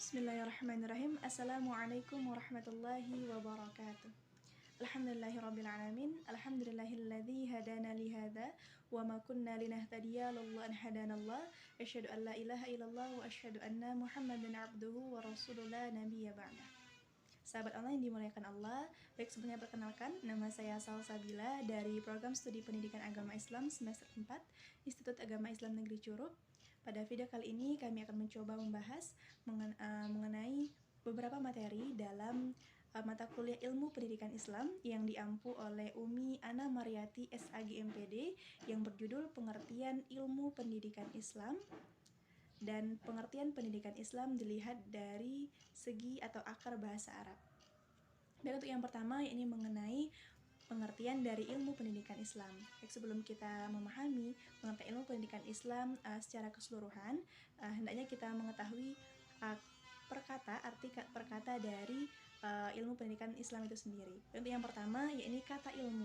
Bismillahirrahmanirrahim. Assalamualaikum warahmatullahi wabarakatuh. Alhamdulillahirrabbilalamin. Alhamdulillahilladzi hadana lihada wa ma kunna linahtadiya laula an hadanallah. Asyhadu an la ilaha illallah wa asyhadu anna Muhammadan abduhu wa rasuluhu la nabiyya ba'dah. Sahabat online yang dimuliakan Allah, baik sebelumnya perkenalkan, nama saya Salsabila dari Program Studi Pendidikan Agama Islam semester 4, Institut Agama Islam Negeri Curup. Pada video kali ini kami akan mencoba membahas mengenai beberapa materi dalam mata kuliah Ilmu Pendidikan Islam yang diampu oleh Umi Ana Mariati SAG MPD yang berjudul Pengertian Ilmu Pendidikan Islam dan pengertian pendidikan Islam dilihat dari segi atau akar bahasa Arab. Dan untuk yang pertama ini mengenai pengertian dari ilmu pendidikan Islam. Sebelum kita memahami pengertian ilmu pendidikan Islam secara keseluruhan, hendaknya kita mengetahui arti perkata dari ilmu pendidikan Islam itu sendiri. Untuk yang pertama, yakni kata ilmu.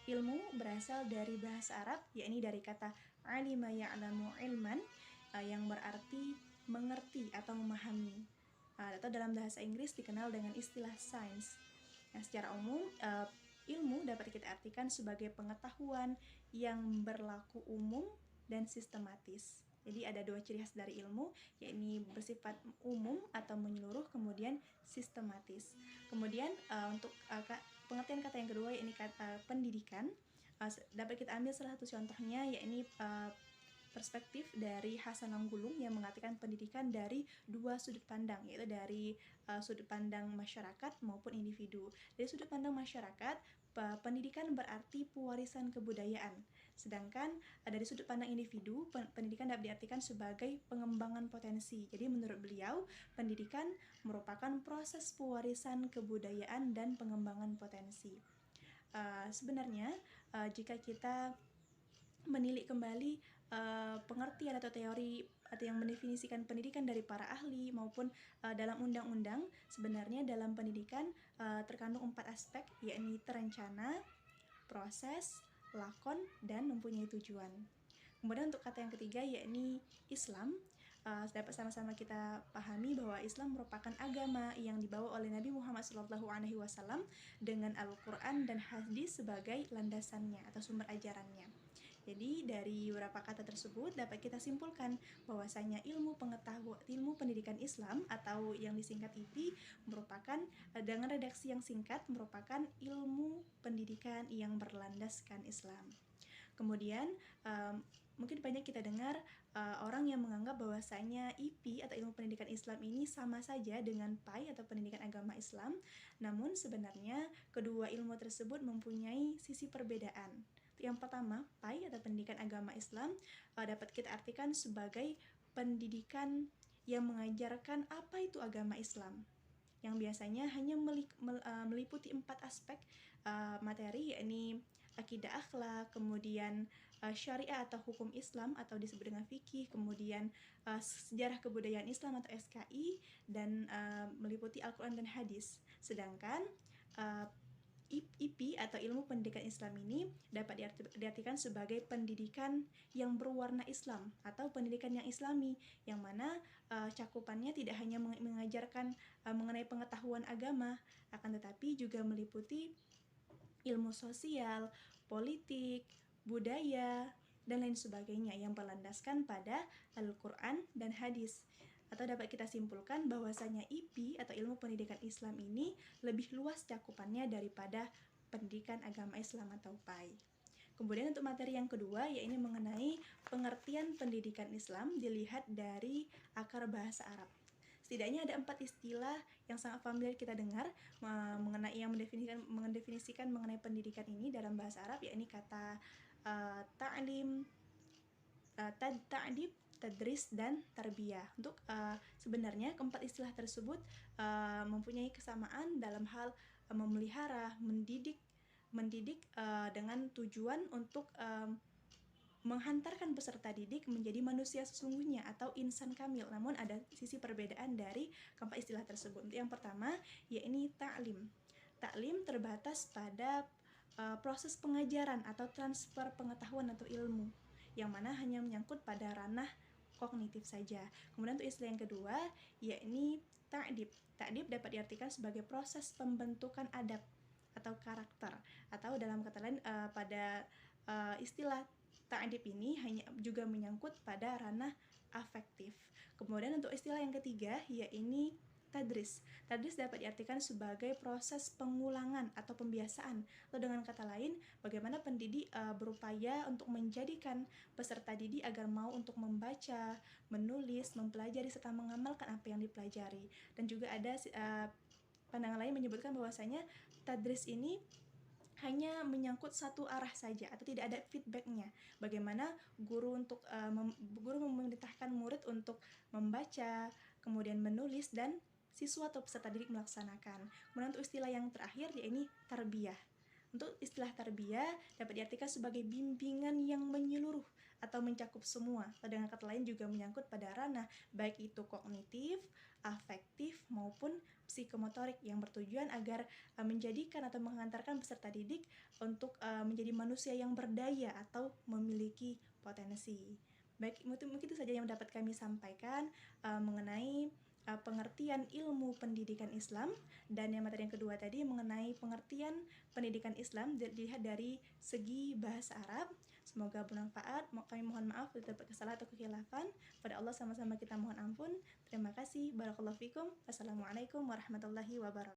Ilmu berasal dari bahasa Arab, yakni dari kata alima ya'lamu ilman, yang berarti mengerti atau memahami, atau dalam bahasa Inggris dikenal dengan istilah science. Nah, secara umum, ilmu dapat kita artikan sebagai pengetahuan yang berlaku umum dan sistematis. Jadi ada dua ciri khas dari ilmu, yakni bersifat umum atau menyeluruh, kemudian sistematis. Kemudian untuk pengertian kata yang kedua, yakni kata pendidikan, dapat kita ambil salah satu contohnya, yakni perspektif dari Hasan Anggulung yang mengartikan pendidikan dari dua sudut pandang, yaitu dari sudut pandang masyarakat maupun individu. Dari sudut pandang masyarakat, pendidikan berarti pewarisan kebudayaan. Sedangkan dari sudut pandang individu, pendidikan dapat diartikan sebagai pengembangan potensi. Jadi menurut beliau, pendidikan merupakan proses pewarisan kebudayaan dan pengembangan potensi. Sebenarnya jika kita menilik kembali pengertian atau teori atau yang mendefinisikan pendidikan dari para ahli maupun dalam undang-undang, sebenarnya dalam pendidikan terkandung 4 aspek, yakni terencana, proses, lakon, dan mempunyai tujuan. Kemudian untuk kata yang ketiga, yakni Islam, dapat sama-sama kita pahami bahwa Islam merupakan agama yang dibawa oleh Nabi Muhammad SAW dengan Al-Quran dan Hadis sebagai landasannya atau sumber ajarannya. Jadi dari beberapa kata tersebut dapat kita simpulkan bahwasanya ilmu pendidikan Islam atau yang disingkat IP merupakan, dengan redaksi yang singkat, merupakan ilmu pendidikan yang berlandaskan Islam. Kemudian mungkin banyak kita dengar orang yang menganggap bahwasanya IP atau ilmu pendidikan Islam ini sama saja dengan PAI atau pendidikan agama Islam. Namun sebenarnya kedua ilmu tersebut mempunyai sisi perbedaan. Yang pertama, PAI atau pendidikan agama Islam dapat kita artikan sebagai pendidikan yang mengajarkan apa itu agama Islam, yang biasanya hanya meliputi 4 aspek materi, yakni akidah akhlak, kemudian syariah atau hukum Islam atau disebut dengan fikih, kemudian sejarah kebudayaan Islam atau SKI, dan meliputi Al-Quran dan Hadis. Sedangkan IP atau ilmu pendidikan Islam ini dapat diartikan sebagai pendidikan yang berwarna Islam atau pendidikan yang Islami, yang mana cakupannya tidak hanya mengajarkan mengenai pengetahuan agama, akan tetapi juga meliputi ilmu sosial, politik, budaya, dan lain sebagainya yang berlandaskan pada Al-Quran dan Hadis. Atau dapat kita simpulkan bahwasanya IP atau ilmu pendidikan Islam ini lebih luas cakupannya daripada pendidikan agama Islam atau PAI. Kemudian untuk materi yang kedua, yaitu mengenai pengertian pendidikan Islam dilihat dari akar bahasa Arab. Setidaknya ada 4 istilah yang sangat familiar kita dengar mengenai yang mendefinisikan mengenai pendidikan ini dalam bahasa Arab, yakni kata ta'lim, ta'dib, tadris, dan tarbiyah. Untuk sebenarnya keempat istilah tersebut mempunyai kesamaan dalam hal memelihara, mendidik dengan tujuan untuk menghantarkan peserta didik menjadi manusia sesungguhnya atau insan kamil. Namun ada sisi perbedaan dari keempat istilah tersebut. Yang pertama, yakni ta'lim. Ta'lim terbatas pada proses pengajaran atau transfer pengetahuan atau ilmu, yang mana hanya menyangkut pada ranah kognitif saja. Kemudian untuk istilah yang kedua, yakni ta'dib. Ta'dib dapat diartikan sebagai proses pembentukan adab atau karakter, atau dalam kata lain pada istilah ta'dib ini hanya juga menyangkut pada ranah afektif. Kemudian untuk istilah yang ketiga yaitu tadris. Tadris dapat diartikan sebagai proses pengulangan atau pembiasaan. Atau dengan kata lain, bagaimana pendidik berupaya untuk menjadikan peserta didik agar mau untuk membaca, menulis, mempelajari serta mengamalkan apa yang dipelajari. Dan juga ada pandangan lain menyebutkan bahwasanya tadris ini hanya menyangkut satu arah saja atau tidak ada feedbacknya. Bagaimana guru guru memerintahkan murid untuk membaca, kemudian menulis, dan siswa atau peserta didik melaksanakan. Kemudian untuk istilah yang terakhir yaitu tarbiyah. Untuk istilah tarbiyah dapat diartikan sebagai bimbingan yang menyeluruh atau mencakup semua. Atau dengan kata lain juga menyangkut pada ranah baik itu kognitif, afektif maupun psikomotorik yang bertujuan agar menjadikan atau mengantarkan peserta didik untuk menjadi manusia yang berdaya atau memiliki potensi. Baik, mungkin itu saja yang dapat kami sampaikan mengenai pengertian ilmu pendidikan Islam, dan yang materi yang kedua tadi mengenai pengertian pendidikan Islam dilihat dari segi bahasa Arab. Semoga bermanfaat. Kami mohon maaf bila terdapat kesalahan atau kekhilafan. Pada Allah sama-sama kita mohon ampun. Terima kasih. Barakallahu fikum. Assalamualaikum warahmatullahi wabarakatuh.